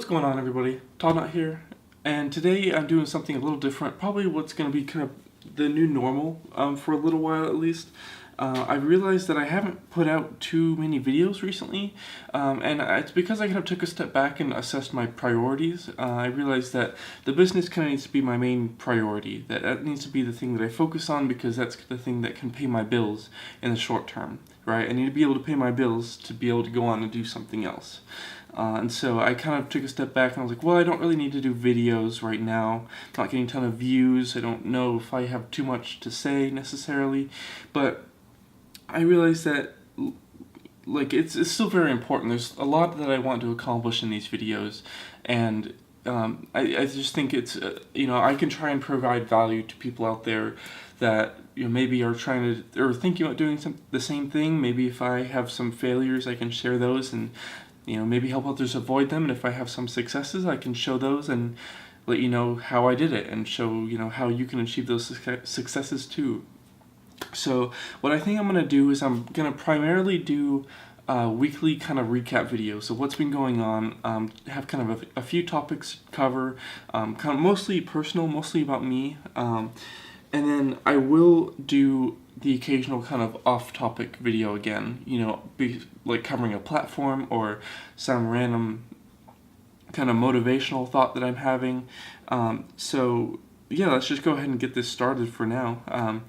What's going on, everybody? Toddnaut here, and today I'm doing something a little different, probably what's going to be kind of the new normal for a little while at least. I realized that I haven't put out too many videos recently, and it's because I kind of took a step back and assessed my priorities. I realized that the business kind of needs to be my main priority, that needs to be the thing that I focus on because that's the thing that can pay my bills in the short term, right? I need to be able to pay my bills to be able to go on and do something else. And so I kind of took a step back and I was like, well, I don't really need to do videos right now. I'm not getting a ton of views. I don't know if I have too much to say necessarily, but I realized that it's still very important. There's a lot that I want to accomplish in these videos, and I just think it's I can try and provide value to people out there that maybe are trying to or thinking about doing the same thing. Maybe if I have some failures, I can share those and maybe help others avoid them. And if I have some successes, I can show those and let you know how I did it and show how you can achieve those successes too. So what I think I'm going to do is I'm going to primarily do weekly kind of recap videos of what's been going on, have kind of a few topics cover, kind of mostly personal, mostly about me, and then I will do the occasional kind of off-topic video again, be like covering a platform or some random kind of motivational thought that I'm having. So yeah, let's just go ahead and get this started for now.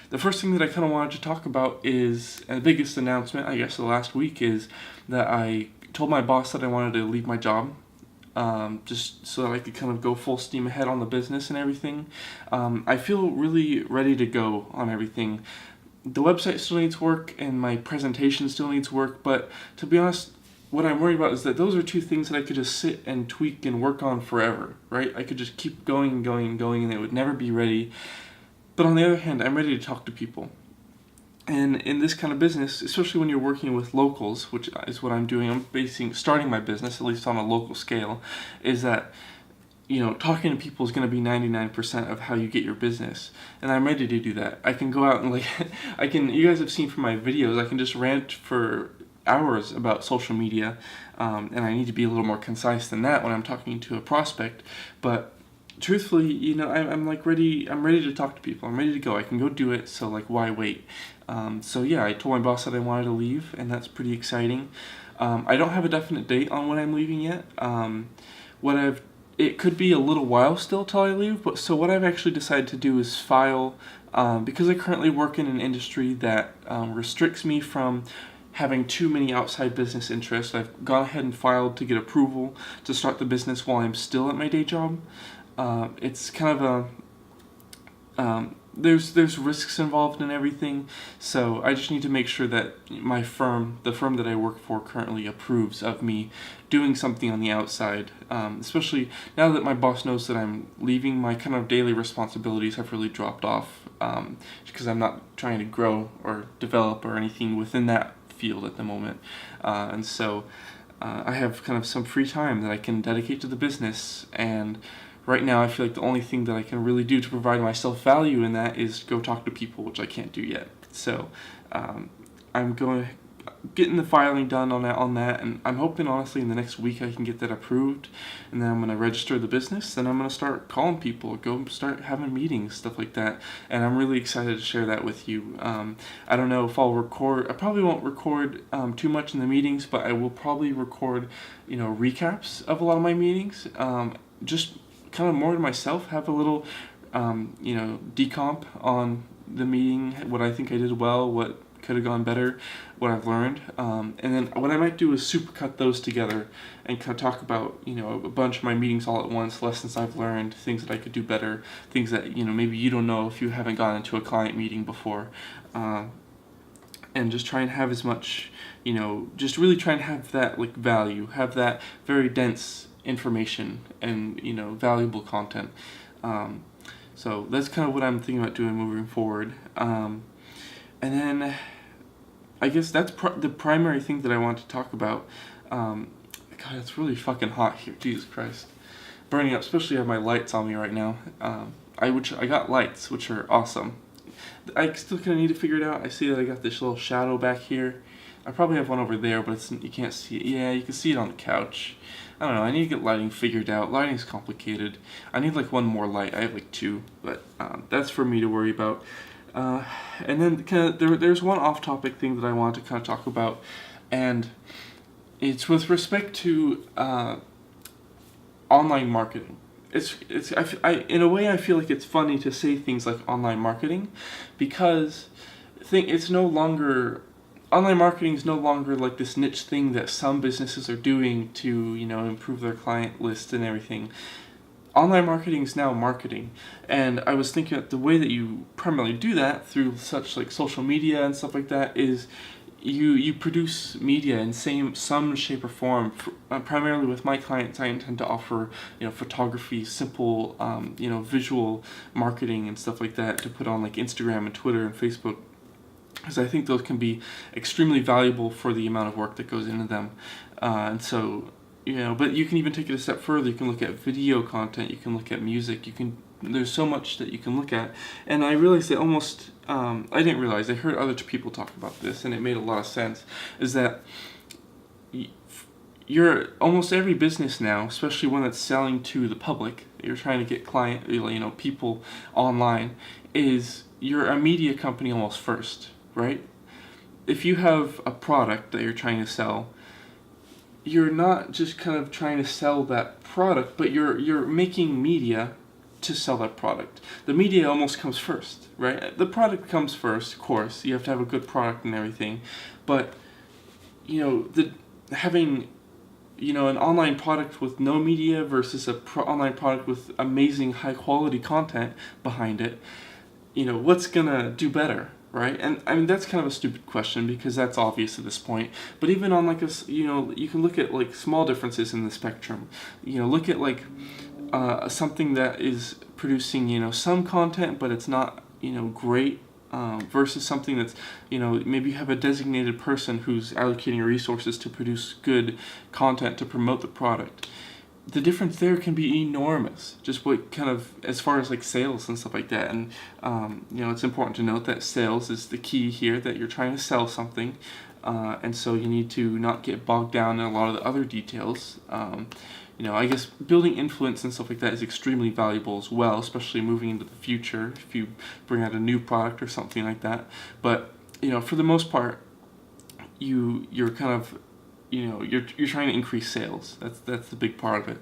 The first thing that I kind of wanted to talk about is, and the biggest announcement, I guess, the last week is that I told my boss that I wanted to leave my job, just so that I could kind of go full steam ahead on the business and everything. I feel really ready to go on everything. The website still needs work and my presentation still needs work, but to be honest, what I'm worried about is that those are two things that I could just sit and tweak and work on forever, right? I could just keep going and going and going and it would never be ready. But on the other hand, I'm ready to talk to people. And in this kind of business, especially when you're working with locals, which is what I'm doing, I'm starting my business, at least on a local scale, is that talking to people is going to be 99% of how you get your business. And I'm ready to do that. I can go out and you guys have seen from my videos, I can just rant for hours about social media, and I need to be a little more concise than that when I'm talking to a prospect. But truthfully, I'm ready to talk to people. I'm ready to go. I can go do it, so why wait? So yeah, I told my boss that I wanted to leave, and that's pretty exciting. I don't have a definite date on when I'm leaving yet. It could be a little while still till I leave, but so what I've actually decided to do is file, because I currently work in an industry that restricts me from having too many outside business interests. I've gone ahead and filed to get approval to start the business while I'm still at my day job. It's kind of there's risks involved in everything, so I just need to make sure that my firm, the firm that I work for currently, approves of me doing something on the outside, especially now that my boss knows that I'm leaving. My kind of daily responsibilities have really dropped off, because I'm not trying to grow or develop or anything within that field at the moment, and so I have kind of some free time that I can dedicate to the business. And right now I feel like the only thing that I can really do to provide myself value in that is go talk to people, which I can't do yet. So I'm going to getting the filing done on that, and I'm hoping honestly in the next week I can get that approved, and then I'm going to register the business. Then I'm going to start calling people, go start having meetings, stuff like that, and I'm really excited to share that with you. I don't know if I'll record. I probably won't record too much in the meetings, but I will probably record recaps of a lot of my meetings, just kind of more to myself, have a little decomp on the meeting, what I think I did well, what could have gone better, what I've learned, and then what I might do is supercut those together and kind of talk about a bunch of my meetings all at once, lessons I've learned, things that I could do better, things that maybe you don't know if you haven't gone into a client meeting before, and just try and have as much, just really try and have that value, have that very dense information and valuable content. So that's kind of what I'm thinking about doing moving forward. And then I guess that's the primary thing that I want to talk about. God, it's really fucking hot here. Jesus Christ, burning up. Especially I have my lights on me right now. I got lights, which are awesome. I still kind of need to figure it out. I see that I got this little shadow back here. I probably have one over there, but you can't see it. Yeah, you can see it on the couch. I don't know. I need to get lighting figured out. Lighting's complicated. I need like one more light. I have like two, but that's for me to worry about. And then kind of there's one off-topic thing that I wanted to kind of talk about, and it's with respect to online marketing. In a way I feel like it's funny to say things like online marketing, because it's no longer online marketing is no longer like this niche thing that some businesses are doing to improve their client list and everything. Online marketing is now marketing, and I was thinking that the way that you primarily do that through such like social media and stuff like that is you produce media in some shape or form. Primarily with my clients, I intend to offer photography, simple visual marketing and stuff like that to put on like Instagram and Twitter and Facebook, because I think those can be extremely valuable for the amount of work that goes into them. And so, but you can even take it a step further. You can look at video content, you can look at music, there's so much that you can look at. And I realized that I didn't realize, I heard other people talk about this, and it made a lot of sense, is that you're almost every business now, especially one that's selling to the public, you're trying to get people online, is you're a media company almost first, right? If you have a product that you're trying to sell, you're not just kind of trying to sell that product, but you're making media to sell that product. The media almost comes first, right? The product comes first, of course. You have to have a good product and everything, but having an online product with no media versus online product with amazing high quality content behind it, what's gonna do better, right? And I mean, that's kind of a stupid question because that's obvious at this point. But even on like you can look at like small differences in the spectrum. Look at like something that is producing some content, but it's not great, versus something that's maybe you have a designated person who's allocating resources to produce good content to promote the product. The difference there can be enormous, just what kind of, as far as like sales and stuff like that. And it's important to note that sales is the key here, that you're trying to sell something, and so you need to not get bogged down in a lot of the other details. I guess building influence and stuff like that is extremely valuable as well, especially moving into the future if you bring out a new product or something like that. But for the most part, you're kind of you're trying to increase sales. That's the big part of it.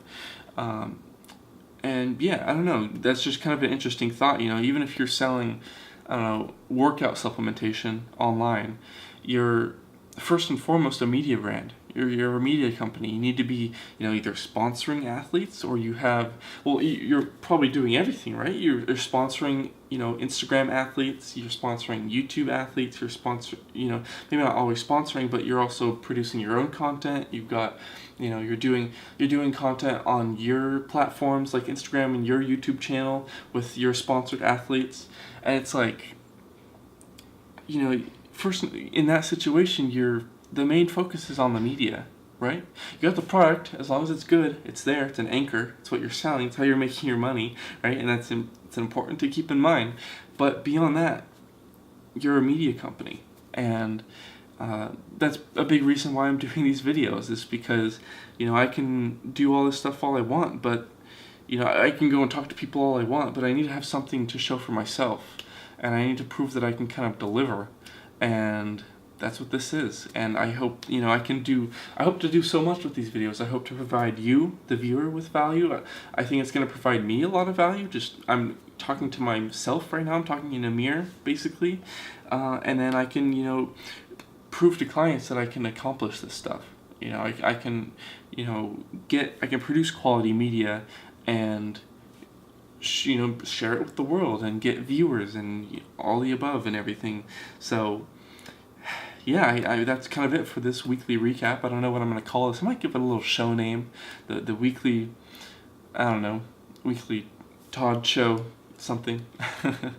And yeah, I don't know. That's just kind of an interesting thought. Even if you're selling, I don't know, workout supplementation online, you're first and foremost a media brand. You're a media company. You need to be, either sponsoring athletes, or you're probably doing everything, right? You're sponsoring, Instagram athletes. You're sponsoring YouTube athletes. Maybe not always sponsoring, but you're also producing your own content. You've got, you're doing content on your platforms like Instagram and your YouTube channel with your sponsored athletes, and it's like, first in that situation, the main focus is on the media, right? You got the product, as long as it's good, it's there, it's an anchor, it's what you're selling, it's how you're making your money, right? And it's important to keep in mind. But beyond that, you're a media company, and that's a big reason why I'm doing these videos, is because, I can do all this stuff all I want, but, I can go and talk to people all I want, but I need to have something to show for myself, and I need to prove that I can kind of deliver, and that's what this is. And I hope, I hope to do so much with these videos. I hope to provide you, the viewer, with value. I think it's going to provide me a lot of value. I'm talking to myself right now. I'm talking in a mirror, basically. And then I can, prove to clients that I can accomplish this stuff. I can, I can produce quality media and share it with the world and get viewers and all the above and everything. So yeah, that's kind of it for this weekly recap. I don't know what I'm going to call this. I might give it a little show name. The weekly, I don't know, weekly Todd show, something. I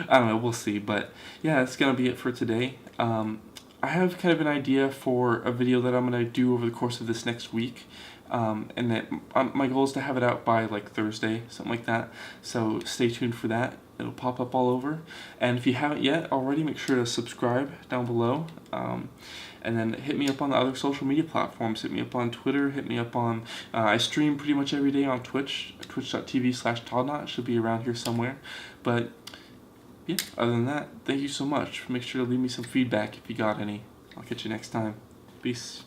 don't know, we'll see. But yeah, that's going to be it for today. I have kind of an idea for a video that I'm going to do over the course of this next week. and my goal is to have it out by like Thursday, something like that. So stay tuned for that. It'll pop up all over. And if you haven't yet already, make sure to subscribe down below. And then hit me up on the other social media platforms. Hit me up on Twitter. Hit me up on... I stream pretty much every day on Twitch. Twitch.tv/Toddnaut. Should be around here somewhere. But yeah, other than that, thank you so much. Make sure to leave me some feedback if you got any. I'll catch you next time. Peace.